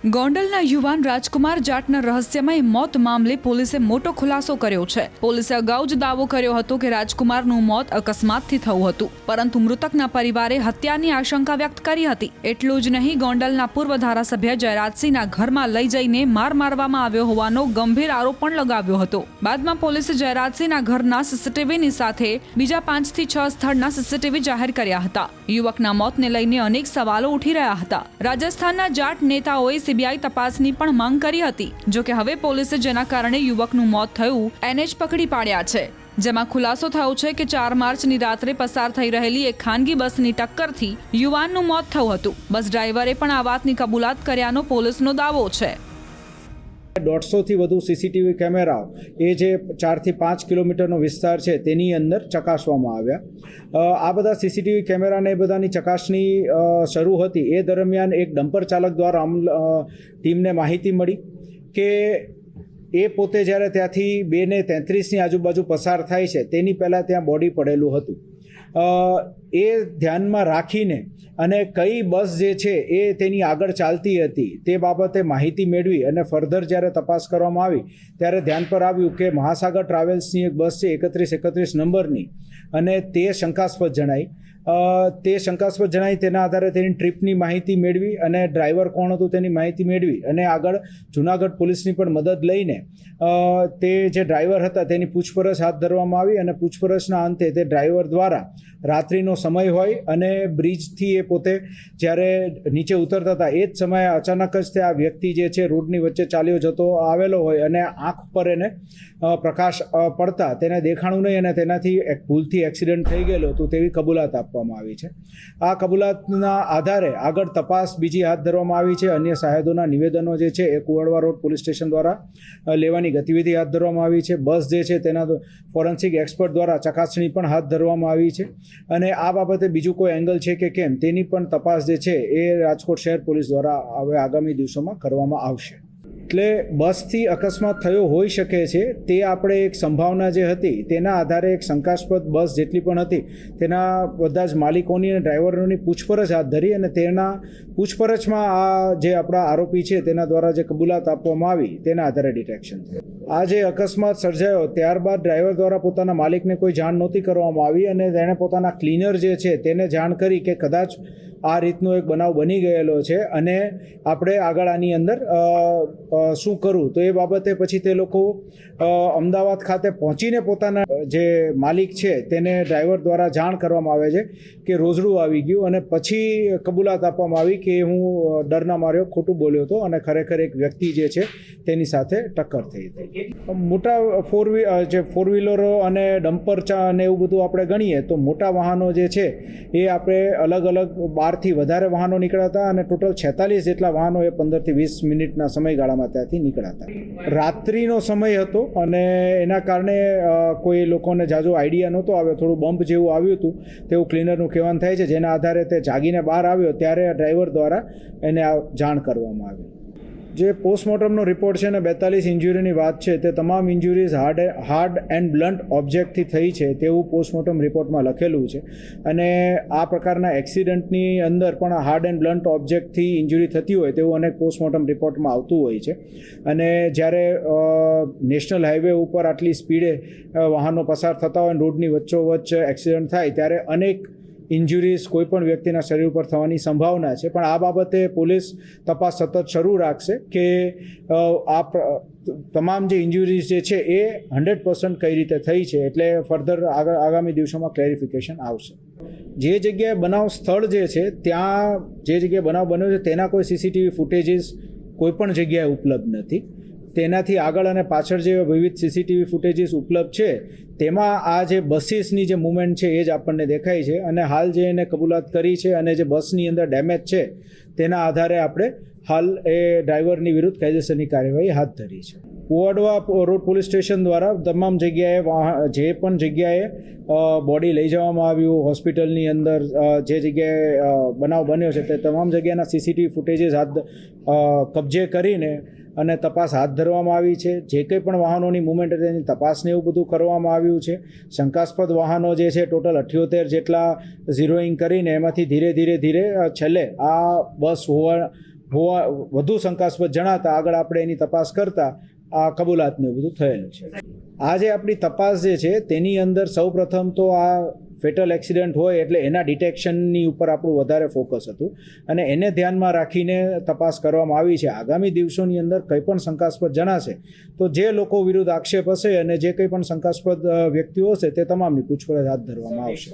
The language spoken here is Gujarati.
ગોંડલના યુવાન રાજકુમાર જાટના રહસ્યમય મોત મામલે પોલીસે મોટો ખુલાસો કર્યો છે। પોલીસે અગાઉ જ દાવો કર્યો હતો કે રાજકુમારનું મોત અકસ્માતથી થયું હતું, પરંતુ મૃતકના પરિવારે હત્યાની આશંકા વ્યક્ત કરી હતી। એટલું જ નહીં, ગોંડલના પૂર્વ ધારાસભ્ય જયરાજસિંહના ઘરમાં લઈ જઈને માર મારવામાં આવ્યો હોવાનો ગંભીર આરોપ પણ લગાવ્યો હતો। બાદમાં પોલીસે જયરાજસિંહના ઘરના સીસીટીવીની સાથે બીજા 5 થી 6 સ્થળના સીસીટીવી જાહેર કર્યા હતા। યુવકના મોતને લઈને અનેક સવાલો ઉઠી રહ્યા હતા। રાજસ્થાનના જાટ નેતાઓએ સીબીઆઈ તપાસની પણ માંગ કરી હતી। જો કે હવે પોલીસે જેના કારણે યુવકનું મોત થયું એને જ પકડી પાડ્યા છે, જેમાં ખુલાસો થયો છે કે 4 માર્ચની રાત્રે પસાર થઈ રહેલી એક ખાનગી બસની ટક્કરથી યુવાનનું મોત થયું હતું। બસ ડ્રાઈવરે પણ આ વાતની કબૂલાત કર્યાનો પોલીસનો દાવો છે। 150 થી વધુ સીસીટીવી કેમેરાઓ એ જે 4 થી 5 કિલોમીટરનો વિસ્તાર છે તેની અંદર ચકાસવામાં આવ્યા। આ બધા સીસીટીવી કેમેરાને એ બધાની ચકાસણી શરૂ હતી એ દરમિયાન એક ડમ્પર ચાલક દ્વારા ટીમને માહિતી મળી કે એ પોતે જ્યારે ત્યાંથી 2:33ની આજુબાજુ પસાર થાય છે તેની પહેલાં ત્યાં બોડી પડેલું હતું। એ ધ્યાનમાં રાખીને અને કઈ બસ જે છે એ તેની આગળ ચાલતી હતી તે બાબતે માહિતી મેળવી અને ફર્ધર જ્યારે તપાસ કરવામાં આવી ત્યારે ધ્યાન પર આવ્યું કે મહાસાગર ટ્રાવેલ્સની એક બસ છે 3131 નંબરની અને તે શંકાસ્પદ જણાઈ। તેના આધારે તેની ટ્રીપની માહિતી મેળવી અને ડ્રાઈવર કોણ હતું તેની માહિતી મેળવી અને આગળ જૂનાગઢ પોલીસની પણ મદદ લઈને તે જે ડ્રાઈવર હતા તેની પૂછપરછ હાથ ધરવામાં આવી અને પૂછપરછના અંતે તે ડ્રાઈવર દ્વારા રાત્રિનો સમય હોય અને બ્રિજથી એ પોતે જ્યારે નીચે ઉતરતા હતા એ જ સમયે અચાનક જ તે આ વ્યક્તિ જે છે રોડની વચ્ચે ચાલ્યો જતો આવેલો હોય અને આંખ પર એને પ્રકાશ પડતા તેને દેખાણું નહીં અને તેનાથી ભૂલથી એક્સિડન્ટ થઈ ગયેલો હતું તેવી કબૂલાત આપવામાં આવી છે। આ કબૂલાતના આધારે આગળ તપાસ બીજી હાથ ધરવામાં આવી છે। અન્ય સાહેદોના નિવેદનો જે છે એ કુવાડવા રોડ પોલીસ સ્ટેશન દ્વારા લેવાની ગતિવિધિ હાથ ધરવામાં આવી છે। બસ જે છે તેના ફોરેન્સિક એક્સપર્ટ દ્વારા ચકાસણી પણ હાથ ધરવામાં આવી છે અને આ બાબતે બીજું કોઈ એંગલ છે કે કેમ તેની પણ તપાસ જે છે એ રાજકોટ શહેર પોલીસ દ્વારા હવે આગામી દિવસોમાં કરવામાં આવશે। એટલે બસથી અકસ્માત થયો હોઈ શકે છે તે આપણે એક સંભાવના જે હતી તેના આધારે એક શંકાસ્પદ બસ જેટલી પણ હતી તેના બધા જ માલિકોની અને ડ્રાઈવરોની પૂછપરછ હાથ ધરી અને તેના પૂછપરછમાં આ જે આપણા આરોપી છે તેના દ્વારા જે કબૂલાત આપવામાં આવી તેના આધારે ડિટેક્શન થયું। આ જે અકસ્માત સર્જાયો ત્યારબાદ ડ્રાઈવર દ્વારા પોતાના માલિકને કોઈ જાણ નહોતી કરવામાં આવી અને તેણે પોતાના ક્લીનર જે છે તેને જાણ કરી કે કદાચ આ રીતનો એક બનાવ બની ગયેલો છે અને આપણે આગળ આની અંદર શું કરવું તો એ બાબતે પછી તે લોકો અમદાવાદ ખાતે પહોંચીને પોતાના જે માલિક છે તેને ડ્રાઈવર દ્વારા જાણ કરવામાં આવે છે કે રોઝડું આવી ગયું અને પછી કબૂલાત આપવામાં આવી કે હું ડરના માર્યો ખોટું બોલ્યો હતો અને ખરેખર એક વ્યક્તિ જે છે તેની સાથે ટક્કર થઈ હતી। મોટા ફોર વ્હીલરો અને ડમ્પર અને એવું બધું આપણે ગણીએ તો મોટા વાહનો જે છે એ આપણે અલગ અલગ 12 થી વધારે વાહનો નીકળ્યા હતા અને ટોટલ 46 જેટલા વાહનો એ 15 થી 20 મિનિટના સમયગાળામાં ત્યાંથી નીકળ્યા હતા। રાત્રિનો સમય હતો અને એના કારણે કોઈ લોકોને જાજો આઈડિયા નહોતો આવ્યો, થોડું બમ્પ જેવું આવ્યું હતું તેવું ક્લીનરનું કહેવાનું થાય છે, જેના આધારે તે જાગીને બહાર આવ્યો ત્યારે ડ્રાઈવર દ્વારા એને જાણ કરવામાં આવી। જે પોસ્ટમોર્ટમનો રિપોર્ટ છે ને 42 ઇન્જુરીની વાત છે તે તમામ ઇન્જુરીઝ હાર્ડ એન્ડ બ્લન્ટ ઓબ્જેક્ટથી થઈ છે તેવું પોસ્ટમોર્ટમ રિપોર્ટમાં લખેલું છે અને આ પ્રકારના એક્સિડન્ટની અંદર પણ હાર્ડ એન્ડ બ્લન્ટ ઓબ્જેક્ટથી ઇન્જુરી થતી હોય તેવું અનેક પોસ્ટમોર્ટમ રિપોર્ટમાં આવતું હોય છે અને જ્યારે નેશનલ હાઈવે ઉપર આટલી સ્પીડે વાહનો પસાર થતા હોય રોડની વચ્ચોવચ્ચ એક્સિડન્ટ થાય ત્યારે અનેક ઇન્જુરીઝ કોઈ પણ વ્યક્તિના શરીર ઉપર થવાની સંભાવના છે, પણ આ બાબતે પોલીસ તપાસ સતત શરૂ રાખશે કે આ તમામ જે ઇન્જુરીઝ જે છે એ 100% કઈ રીતે થઈ છે, એટલે ફર્ધર આગામી દિવસોમાં ક્લેરિફિકેશન આવશે। જે જગ્યાએ બનાવ સ્થળ જે છે ત્યાં જે જગ્યાએ બનાવ બન્યો છે તેના કોઈ સીસીટીવી ફૂટેજીસ કોઈ પણ જગ્યાએ ઉપલબ્ધ નથી। તેનાથી આગળ અને પાછળ જે વિવિધ સીસીટીવી ફૂટેજીસ ઉપલબ્ધ છે તેમાં આ જે બસીસની જે મૂવમેન્ટ છે એ જ આપણને દેખાય છે અને હાલ જે એને કબૂલાત કરી છે અને જે બસની અંદર ડેમેજ છે તેના આધારે આપણે હાલ એ ડ્રાઈવરની વિરુદ્ધ કાયદેસરની કાર્યવાહી હાથ ધરી છે। કુવાડવા રોડ પોલીસ સ્ટેશન દ્વારા તમામ જગ્યાએ જે પણ જગ્યાએ બોડી લઈ જવામાં આવ્યું હોસ્પિટલની અંદર જે જગ્યાએ બનાવ બન્યો છે તે તમામ જગ્યાના સીસીટીવી ફૂટેજીસ કબજે કરીને અને તપાસ હાથ ધરવામાં આવી છે। જે કંઈ પણ વાહનોની મૂવમેન્ટ હતી તેની તપાસને એવું બધું કરવામાં આવ્યું છે। શંકાસ્પદ વાહનો જે છે ટોટલ 78 જેટલા ઝીરોઈંગ કરીને એમાંથી ધીરે ધીરે છેલ્લે આ બસ હોવા વધુ શંકાસ્પદ જણાતા આગળ આપણે એની તપાસ કરતા આ કબૂલાતને એવું બધું થયેલું છે. આ જે આપણી તપાસ જે છે તેની અંદર સૌપ્રથમ તો આ ફેટલ એક્સિડન્ટ હોય એટલે એના ડિટેક્શનની ઉપર આપણું વધારે ફોકસ હતું અને એને ધ્યાનમાં રાખીને તપાસ કરવામાં આવી છે. આગામી દિવસોની અંદર કંઈ પણ શંકાસ્પદ જણાશે તો જે લોકો વિરુદ્ધ આક્ષેપ હશે અને જે કંઈ પણ શંકાસ્પદ વ્યક્તિઓ હશે તે તમામની પૂછપરછ હાથ ધરવામાં આવશે.